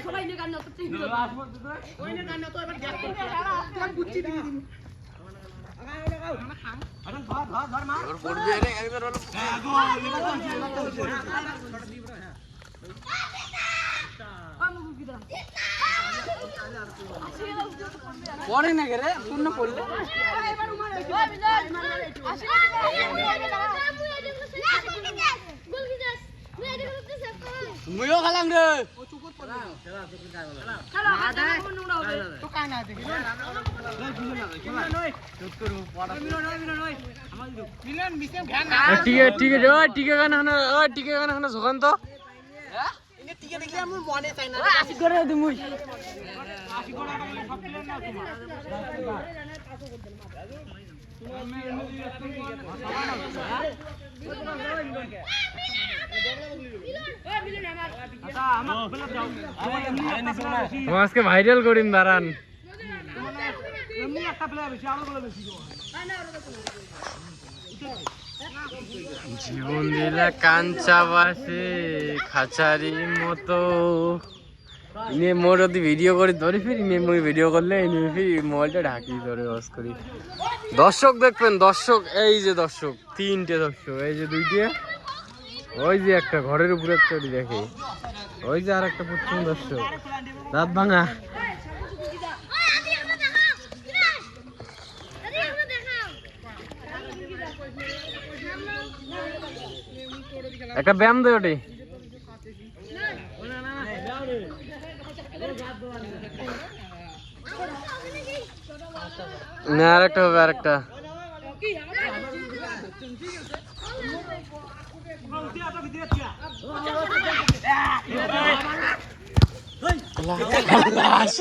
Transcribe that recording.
সবাই নিয়ে গান তো এবার গ্যাস বুঝছি দিয়ে দিন ধর মা পড়বে রে একবার হলো পড়ে না রে পূর্ণ পড়লে মুইও খেলাম রে টিকে গান ঝোকান তো আজকে ভাইরাল করিম দাঁড়ান জীবন দিলা কাঞ্চা বাসে খাঁচারি মতো ইনে মোর যদি ভিডিও করে ধরে ফিরি নে মুই ভিডিও করলে ইনে ফিরি মোবাইলটা ঢাকি ধরে বস করি দর্শক দেখবেন দর্শক এই যে দর্শক তিনটে দর্শক এই যে দুইটে ওই যে একটা ঘরের উপরে চড়ি দেখে ওই যে আর একটা প্রথম দর্শক রাত ভাঙা একটা ব্যায়াম দে ওটি না আরেকটা হবে আরেকটা লাশ